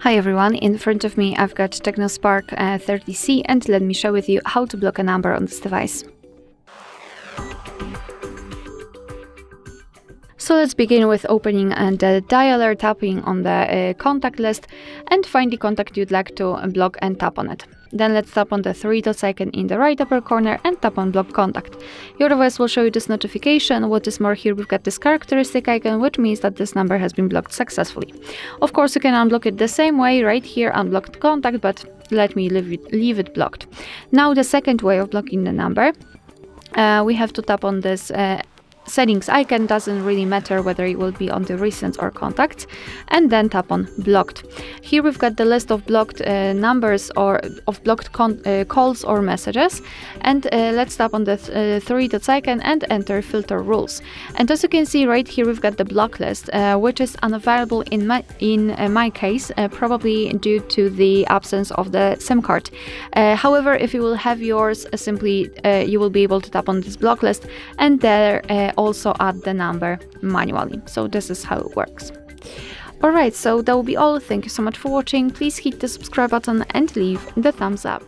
Hi everyone, in front of me I've got TECNO Spark 30C and let me share with you how to block a number on this device. So let's begin with opening the dialer, tapping on the contact list and find the contact you'd like to block and tap on it. Then let's tap on the three dots icon in the right upper corner and tap on block contact. Your device will show you this notification. What is more, here we've got this characteristic icon, which means that this number has been blocked successfully. Of course, you can unblock it the same way, right here, unblocked contact, but let me leave it blocked. Now the second way of blocking the number, we have to tap on this settings icon. Doesn't really matter whether it will be on the recent or contacts, and then tap on blocked. Here we've got the list of blocked numbers or of blocked calls or messages, and let's tap on the three dots icon and enter filter rules. And as you can see right here, we've got the block list, which is unavailable in my case, probably due to the absence of the SIM card. However, if you will have yours, simply you will be able to tap on this block list and there also add the number manually. So this is how it works. Alright, so that will be all. Thank you so much for watching. Please hit the subscribe button and leave the thumbs up.